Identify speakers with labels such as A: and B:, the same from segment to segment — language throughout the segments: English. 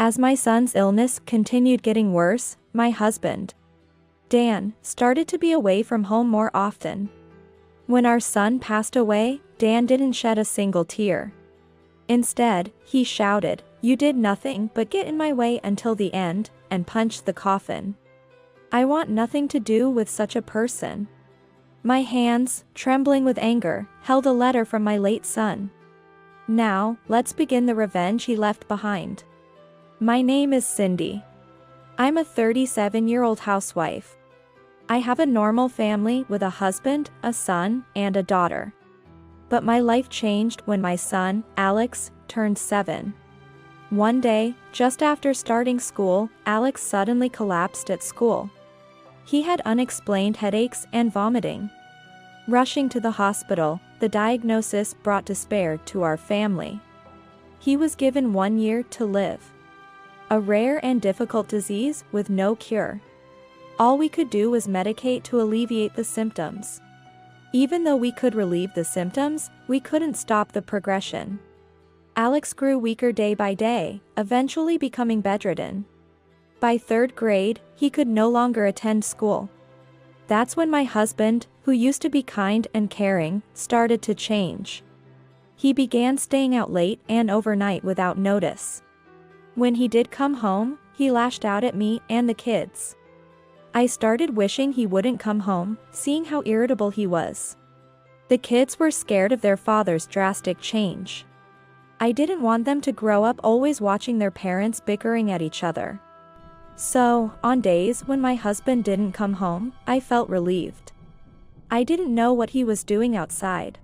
A: As my son's illness continued getting worse, my husband, Dan, started to be away from home more often. When our son passed away, Dan didn't shed a single tear. Instead, he shouted, "You did nothing but get in my way until the end," and punched the coffin. I want nothing to do with such a person. My hands, trembling with anger, held a letter from my late son. Now, let's begin the revenge he left behind. My name is Cindy. I'm a 37-year-old housewife. I have a normal family with a husband, a son, and a daughter. But my life changed when my son, Alex, turned 7. One day, just after starting school, Alex suddenly collapsed at school. He had unexplained headaches and vomiting. Rushing to the hospital, the diagnosis brought despair to our family. He was given 1 year to live. A rare and difficult disease with no cure. All we could do was medicate to alleviate the symptoms. Even though we could relieve the symptoms, we couldn't stop the progression. Alex grew weaker day by day, eventually becoming bedridden. By 3rd grade, he could no longer attend school. That's when my husband, who used to be kind and caring, started to change. He began staying out late and overnight without notice. When he did come home, he lashed out at me and the kids. I started wishing he wouldn't come home, seeing how irritable he was. The kids were scared of their father's drastic change. I didn't want them to grow up always watching their parents bickering at each other. So, on days when my husband didn't come home, I felt relieved. I didn't know what he was doing outside.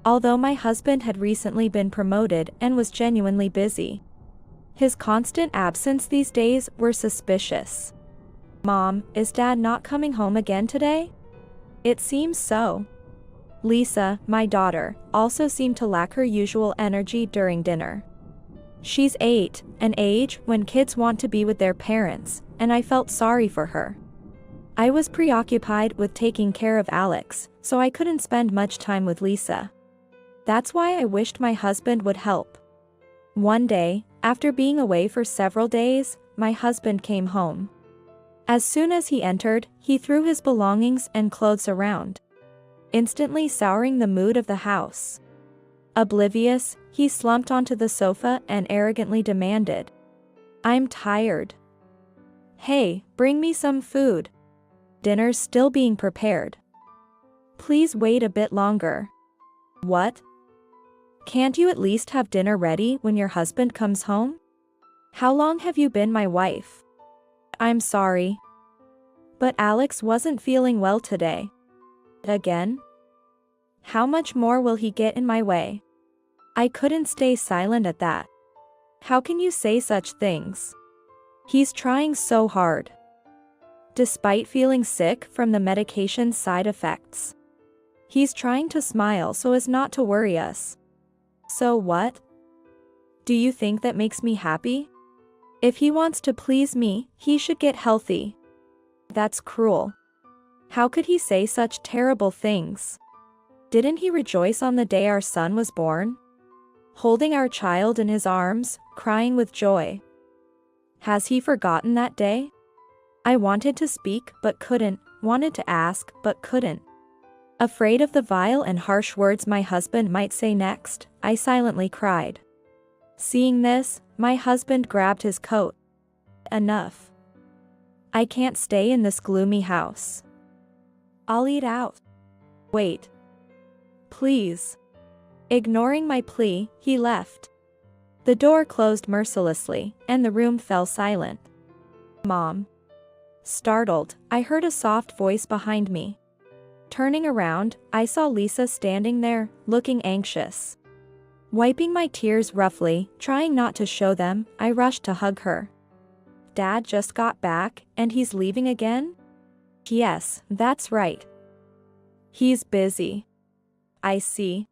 A: Although my husband had recently been promoted and was genuinely busy, his constant absence these days were suspicious. "Mom, is Dad not coming home again today?" It seems so. Lisa, my daughter, also seemed to lack her usual energy during dinner. She's 8, an age when kids want to be with their parents, and I felt sorry for her. I was preoccupied with taking care of Alex, so I couldn't spend much time with Lisa. That's why I wished my husband would help. One day, after being away for several days, my husband came home. As soon as he entered, he threw his belongings and clothes around, instantly souring the mood of the house. Oblivious, he slumped onto the sofa and arrogantly demanded, "I'm tired. Hey, bring me some food. Dinner's still being prepared. Please wait a bit longer." What? Can't you at least have dinner ready when your husband comes home? How long have you been my wife? I'm sorry. But Alex wasn't feeling well today. Again? How much more will he get in my way? I couldn't stay silent at that. How can you say such things? He's trying so hard. Despite feeling sick from the medication's side effects, he's trying to smile so as not to worry us. So what? Do you think that makes me happy? If he wants to please me, he should get healthy. That's cruel. How could he say such terrible things? Didn't he rejoice on the day our son was born? Holding our child in his arms, crying with joy. Has he forgotten that day? I wanted to speak but couldn't, wanted to ask but couldn't. Afraid of the vile and harsh words my husband might say next, I silently cried. Seeing this, my husband grabbed his coat. Enough. I can't stay in this gloomy house. I'll eat out. Wait. Please. Ignoring my plea, he left. The door closed mercilessly, and the room fell silent. Mom. Startled, I heard a soft voice behind me. Turning around, I saw Lisa standing there, looking anxious. Wiping my tears roughly, trying not to show them, I rushed to hug her. Dad just got back, and he's leaving again? Yes, that's right. He's busy. I see.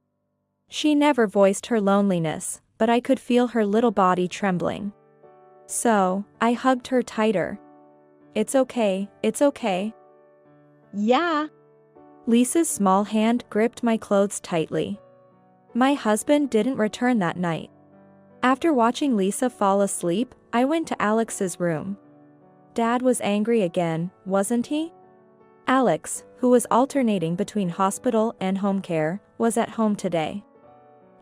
A: She never voiced her loneliness, but I could feel her little body trembling. So, I hugged her tighter. It's okay, it's okay. Yeah. Lisa's small hand gripped my clothes tightly. My husband didn't return that night. After watching Lisa fall asleep, I went to Alex's room. Dad was angry again, wasn't he? Alex, who was alternating between hospital and home care, was at home today.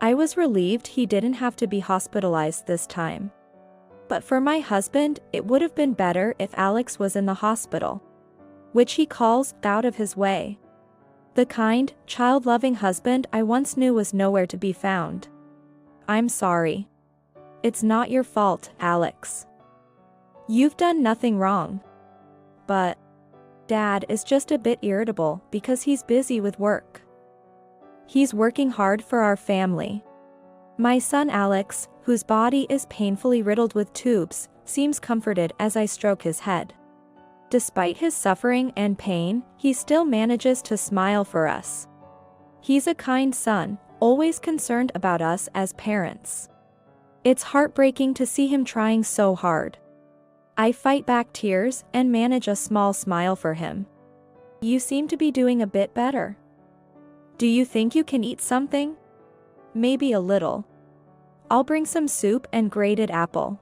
A: I was relieved he didn't have to be hospitalized this time. But for my husband, it would have been better if Alex was in the hospital, which he calls out of his way. The kind, child-loving husband I once knew was nowhere to be found. I'm sorry. It's not your fault, Alex. You've done nothing wrong. But Dad is just a bit irritable because he's busy with work. He's working hard for our family. My son Alex, whose body is painfully riddled with tubes, seems comforted as I stroke his head. Despite his suffering and pain, he still manages to smile for us. He's a kind son, always concerned about us as parents. It's heartbreaking to see him trying so hard. I fight back tears and manage a small smile for him. You seem to be doing a bit better. Do you think you can eat something? Maybe a little. I'll bring some soup and grated apple.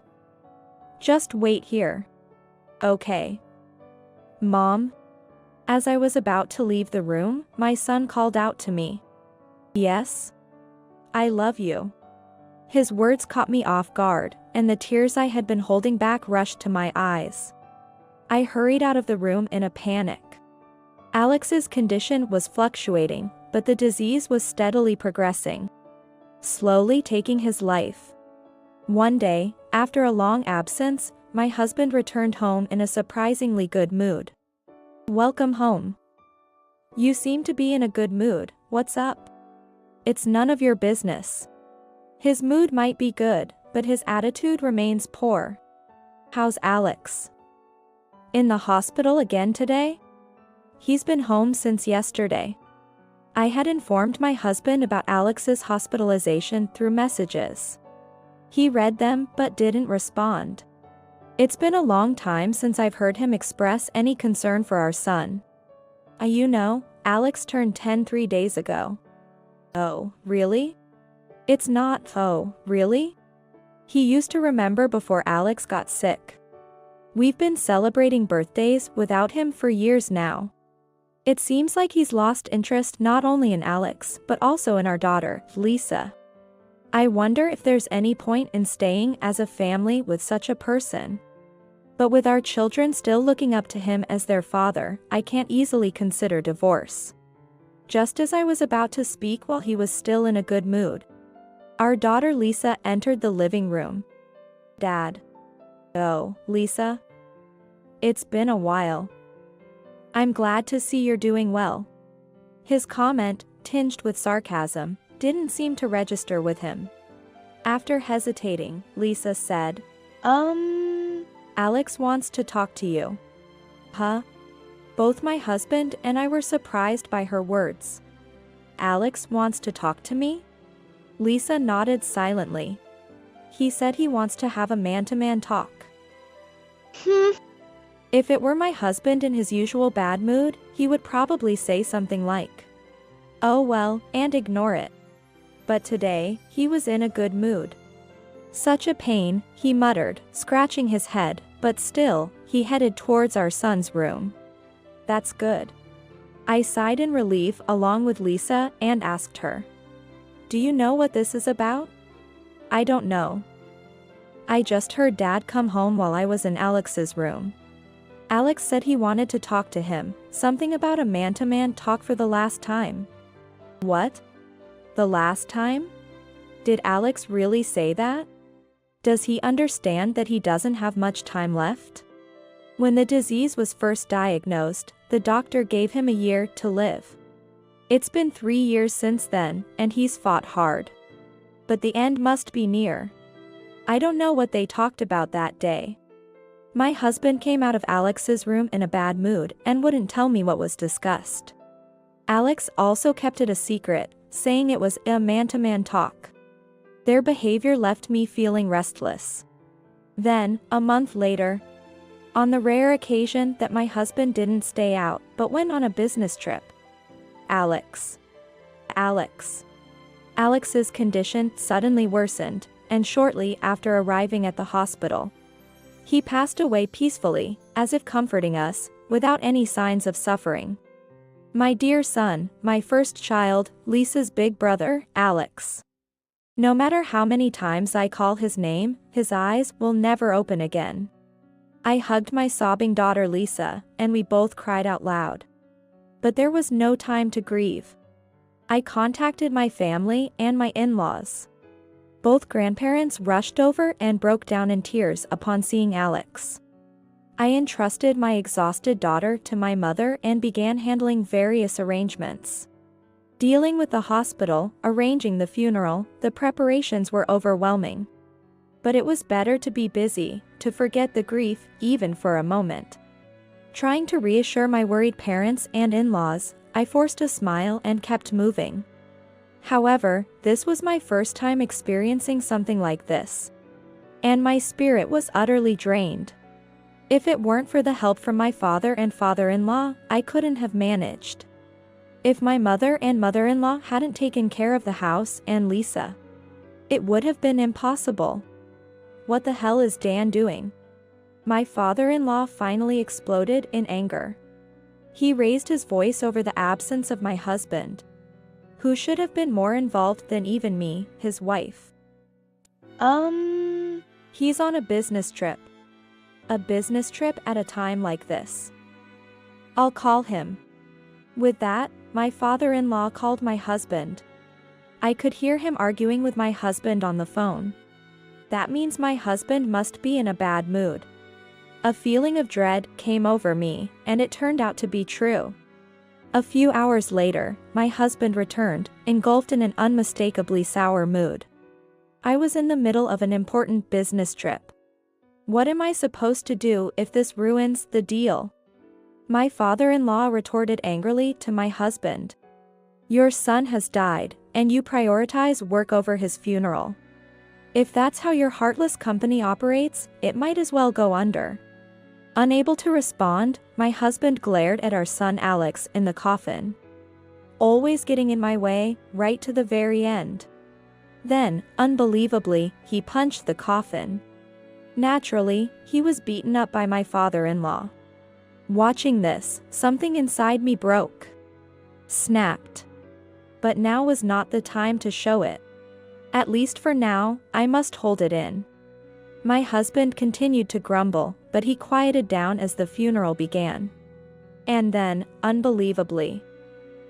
A: Just wait here. Okay. Mom? As I was about to leave the room, my son called out to me. Yes? I love you. His words caught me off guard, and the tears I had been holding back rushed to my eyes. I hurried out of the room in a panic. Alex's condition was fluctuating, but the disease was steadily progressing, slowly taking his life. One day, after a long absence, my husband returned home in a surprisingly good mood. Welcome home. You seem to be in a good mood, what's up? It's none of your business. His mood might be good, but his attitude remains poor. How's Alex? In the hospital again today? He's been home since yesterday. I had informed my husband about Alex's hospitalization through messages. He read them but didn't respond. It's been a long time since I've heard him express any concern for our son. Alex turned 10 3 days ago. Oh, really? It's not, oh, really? He used to remember before Alex got sick. We've been celebrating birthdays without him for years now. It seems like he's lost interest not only in Alex, but also in our daughter, Lisa. I wonder if there's any point in staying as a family with such a person. But with our children still looking up to him as their father, I can't easily consider divorce. Just as I was about to speak while he was still in a good mood, our daughter Lisa entered the living room. Dad. Oh, Lisa? It's been a while. I'm glad to see you're doing well. His comment, tinged with sarcasm, didn't seem to register with him. After hesitating, Lisa said, Alex wants to talk to you. Huh? Both my husband and I were surprised by her words. Alex wants to talk to me? Lisa nodded silently. He said he wants to have a man-to-man talk. If it were my husband in his usual bad mood, he would probably say something like, oh well, and ignore it. But today, he was in a good mood. Such a pain, he muttered, scratching his head, but still, he headed towards our son's room. That's good. I sighed in relief along with Lisa and asked her. Do you know what this is about? I don't know. I just heard Dad come home while I was in Alex's room. Alex said he wanted to talk to him, something about a man-to-man talk for the last time. What? The last time? Did Alex really say that? Does he understand that he doesn't have much time left? When the disease was first diagnosed, the doctor gave him a year to live. It's been 3 years since then, and he's fought hard. But the end must be near. I don't know what they talked about that day. My husband came out of Alex's room in a bad mood and wouldn't tell me what was discussed. Alex also kept it a secret, saying it was a man-to-man talk. Their behavior left me feeling restless. Then, a month later, on the rare occasion that my husband didn't stay out but went on a business trip, Alex's condition suddenly worsened, and shortly after arriving at the hospital, he passed away peacefully, as if comforting us, without any signs of suffering. My dear son, my first child, Lisa's big brother, Alex. No matter how many times I call his name, his eyes will never open again. I hugged my sobbing daughter Lisa, and we both cried out loud. But there was no time to grieve. I contacted my family and my in-laws. Both grandparents rushed over and broke down in tears upon seeing Alex. I entrusted my exhausted daughter to my mother and began handling various arrangements. Dealing with the hospital, arranging the funeral, the preparations were overwhelming. But it was better to be busy, to forget the grief, even for a moment. Trying to reassure my worried parents and in-laws, I forced a smile and kept moving. However, this was my first time experiencing something like this. And my spirit was utterly drained. If it weren't for the help from my father and father-in-law, I couldn't have managed. If my mother and mother-in-law hadn't taken care of the house and Lisa, it would have been impossible. What the hell is Dan doing? My father-in-law finally exploded in anger. He raised his voice over the absence of my husband, who should have been more involved than even me, his wife. He's on a business trip. A business trip at a time like this. I'll call him. With that, my father-in-law called my husband. I could hear him arguing with my husband on the phone. That means my husband must be in a bad mood. A feeling of dread came over me, and it turned out to be true. A few hours later, my husband returned, engulfed in an unmistakably sour mood. I was in the middle of an important business trip. What am I supposed to do if this ruins the deal? My father-in-law retorted angrily to my husband. Your son has died, and you prioritize work over his funeral. If that's how your heartless company operates, it might as well go under. Unable to respond, my husband glared at our son Alex in the coffin. Always getting in my way, right to the very end. Then, unbelievably, he punched the coffin. Naturally, he was beaten up by my father-in-law. Watching this, something inside me broke. Snapped. But now was not the time to show it. At least for now, I must hold it in. My husband continued to grumble, but he quieted down as the funeral began. And then, unbelievably.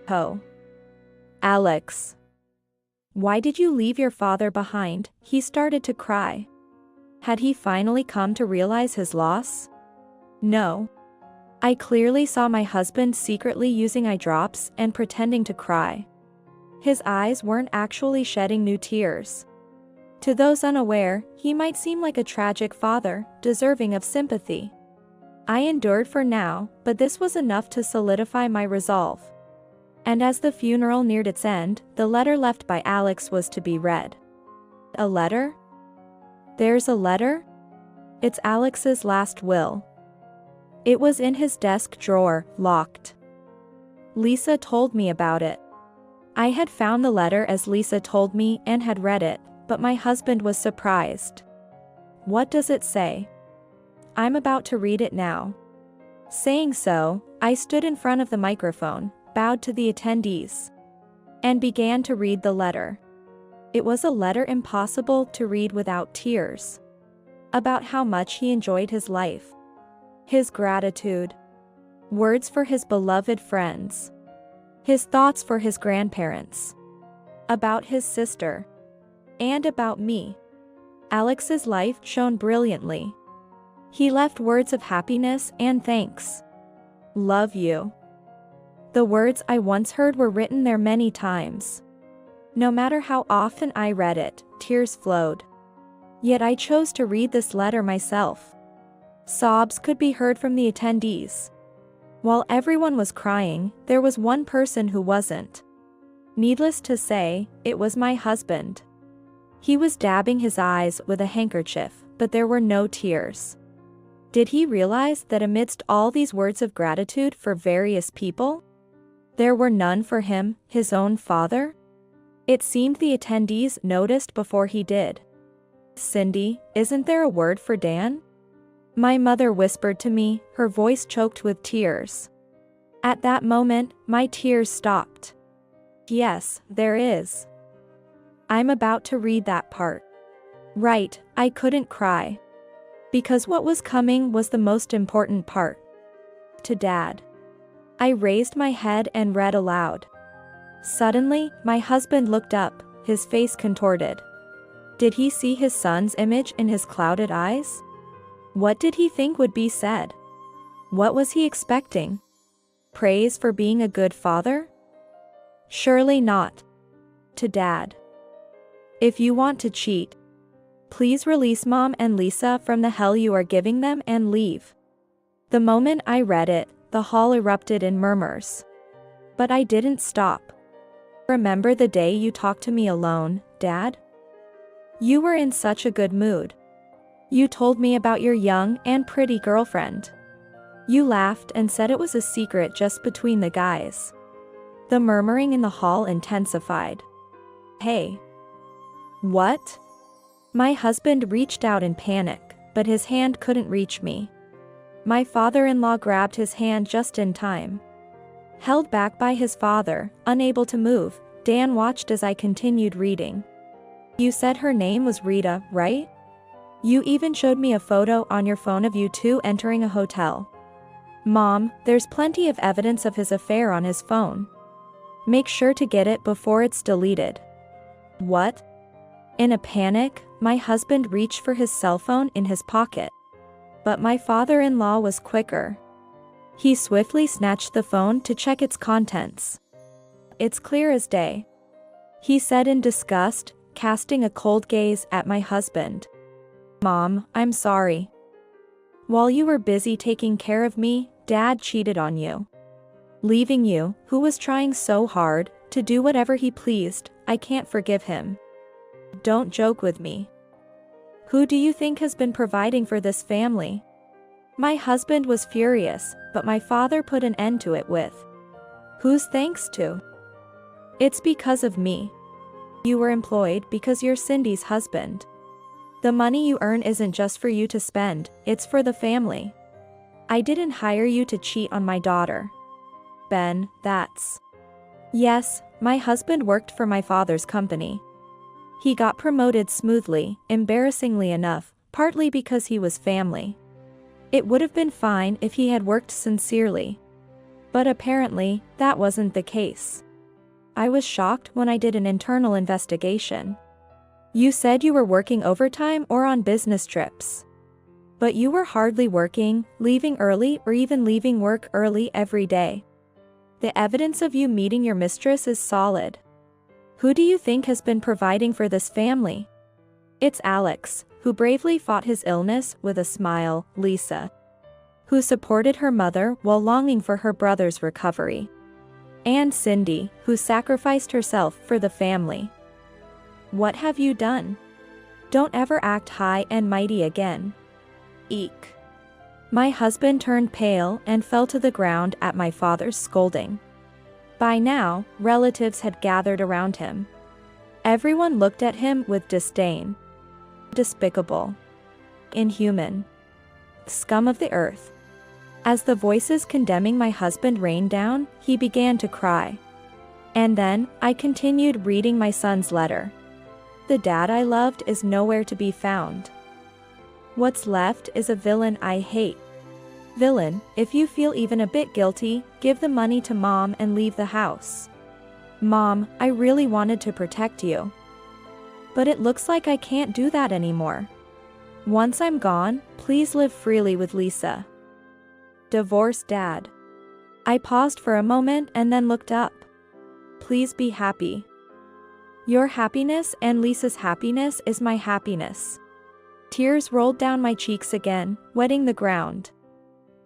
A: Oh. Alex. Why did you leave your father behind? He started to cry. Had he finally come to realize his loss? No. I clearly saw my husband secretly using eye drops and pretending to cry. His eyes weren't actually shedding new tears. To those unaware, he might seem like a tragic father, deserving of sympathy. I endured for now, but this was enough to solidify my resolve. And as the funeral neared its end, the letter left by Alex was to be read. A letter? There's a letter? It's Alex's last will. It was in his desk drawer, locked. Lisa told me about it. I had found the letter as Lisa told me and had read it, but my husband was surprised. What does it say? I'm about to read it now. Saying so, I stood in front of the microphone, bowed to the attendees, and began to read the letter. It was a letter impossible to read without tears. About how much he enjoyed his life. His gratitude. Words for his beloved friends. His thoughts for his grandparents. About his sister. And about me. Alex's life shone brilliantly. He left words of happiness and thanks. Love you. The words I once heard were written there many times. No matter how often I read it, tears flowed. Yet I chose to read this letter myself. Sobs could be heard from the attendees. While everyone was crying, there was one person who wasn't. Needless to say, it was my husband. He was dabbing his eyes with a handkerchief, but there were no tears. Did he realize that amidst all these words of gratitude for various people, there were none for him, his own father? It seemed the attendees noticed before he did. Cindy, isn't there a word for Dan? My mother whispered to me, her voice choked with tears. At that moment, my tears stopped. Yes, there is. I'm about to read that part. Right, I couldn't cry. Because what was coming was the most important part. To Dad. I raised my head and read aloud. Suddenly, my husband looked up, his face contorted. Did he see his son's image in his clouded eyes? What did he think would be said? What was he expecting? Praise for being a good father? Surely not. To Dad. If you want to cheat, please release Mom and Lisa from the hell you are giving them and leave. The moment I read it, the hall erupted in murmurs. But I didn't stop. Remember the day you talked to me alone, Dad? You were in such a good mood. You told me about your young and pretty girlfriend. You laughed and said it was a secret just between the guys. The murmuring in the hall intensified. Hey. What? My husband reached out in panic, but his hand couldn't reach me. My father-in-law grabbed his hand just in time. Held back by his father, unable to move, Dan watched as I continued reading. You said her name was Rita, right? You even showed me a photo on your phone of you two entering a hotel. Mom, there's plenty of evidence of his affair on his phone. Make sure to get it before it's deleted. What? In a panic, my husband reached for his cell phone in his pocket. But my father-in-law was quicker. He swiftly snatched the phone to check its contents. It's clear as day, he said in disgust, casting a cold gaze at my husband. Mom, I'm sorry. While you were busy taking care of me, Dad cheated on you. Leaving you, who was trying so hard, to do whatever he pleased. I can't forgive him. Don't joke with me. Who do you think has been providing for this family? My husband was furious, but my father put an end to it with. Whose thanks to? It's because of me. You were employed because you're Cindy's husband. The money you earn isn't just for you to spend, it's for the family. I didn't hire you to cheat on my daughter. Ben, that's. Yes, my husband worked for my father's company. He got promoted smoothly, embarrassingly enough, partly because he was family. It would have been fine if he had worked sincerely. But apparently, that wasn't the case. I was shocked when I did an internal investigation. You said you were working overtime or on business trips. But you were hardly working, leaving early or even leaving work early every day. The evidence of you meeting your mistress is solid. Who do you think has been providing for this family? It's Alex, who bravely fought his illness with a smile, Lisa, who supported her mother while longing for her brother's recovery, and Cindy, who sacrificed herself for the family. What have you done? Don't ever act high and mighty again. Eek. My husband turned pale and fell to the ground at my father's scolding. By now, relatives had gathered around him. Everyone looked at him with disdain. Despicable. Inhuman. Scum of the earth. As the voices condemning my husband rained down, he began to cry. And then, I continued reading my son's letter. The dad I loved is nowhere to be found. What's left is a villain I hate. Villain, if you feel even a bit guilty, give the money to Mom and leave the house. Mom, I really wanted to protect you. But it looks like I can't do that anymore. Once I'm gone, please live freely with Lisa. Divorce Dad. I paused for a moment and then looked up. Please be happy. Your happiness and Lisa's happiness is my happiness. Tears rolled down my cheeks again, wetting the ground.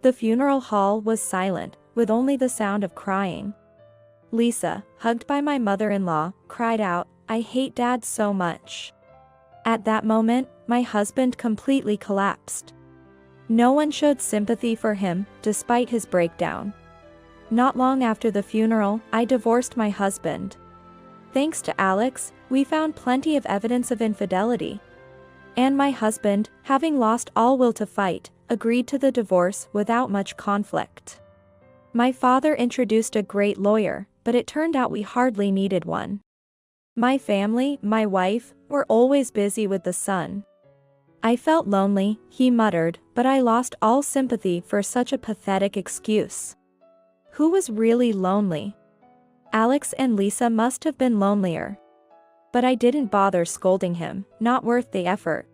A: The funeral hall was silent, with only the sound of crying. Lisa, hugged by my mother-in-law, cried out, "I hate Dad so much." At that moment, my husband completely collapsed. No one showed sympathy for him, despite his breakdown. Not long after the funeral, I divorced my husband. Thanks to Alex, we found plenty of evidence of infidelity. And my husband, having lost all will to fight, agreed to the divorce without much conflict. My father introduced a great lawyer, but it turned out we hardly needed one. My family, my wife, were always busy with the son. I felt lonely, he muttered, but I lost all sympathy for such a pathetic excuse. Who was really lonely? Alex and Lisa must have been lonelier. But I didn't bother scolding him, not worth the effort.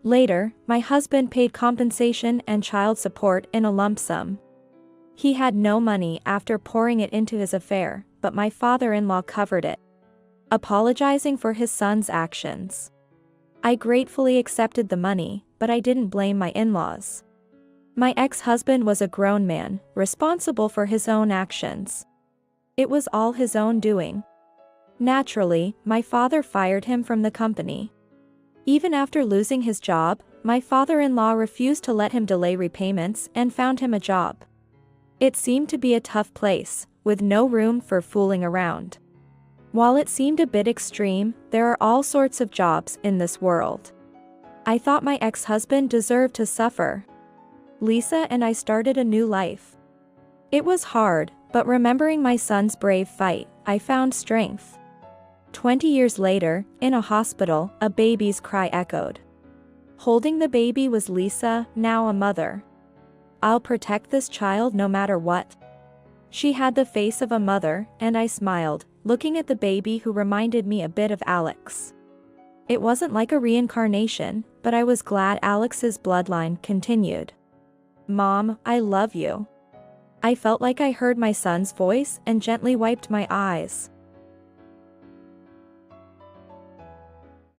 A: Later, my husband paid compensation and child support in a lump sum. He had no money after pouring it into his affair, but my father-in-law covered it, apologizing for his son's actions. I gratefully accepted the money, but I didn't blame my in-laws. My ex-husband was a grown man, responsible for his own actions. It was all his own doing. Naturally, my father fired him from the company. Even after losing his job, my father-in-law refused to let him delay repayments and found him a job. It seemed to be a tough place, with no room for fooling around. While it seemed a bit extreme, there are all sorts of jobs in this world. I thought my ex-husband deserved to suffer. Lisa and I started a new life. It was hard, but remembering my son's brave fight, I found strength. 20 years later, in a hospital, a baby's cry echoed. Holding the baby was Lisa, now a mother. "I'll protect this child no matter what." She had the face of a mother, and I smiled, looking at the baby who reminded me a bit of Alex. It wasn't like a reincarnation, but I was glad Alex's bloodline continued. "Mom, I love you." I felt like I heard my son's voice and gently wiped my eyes.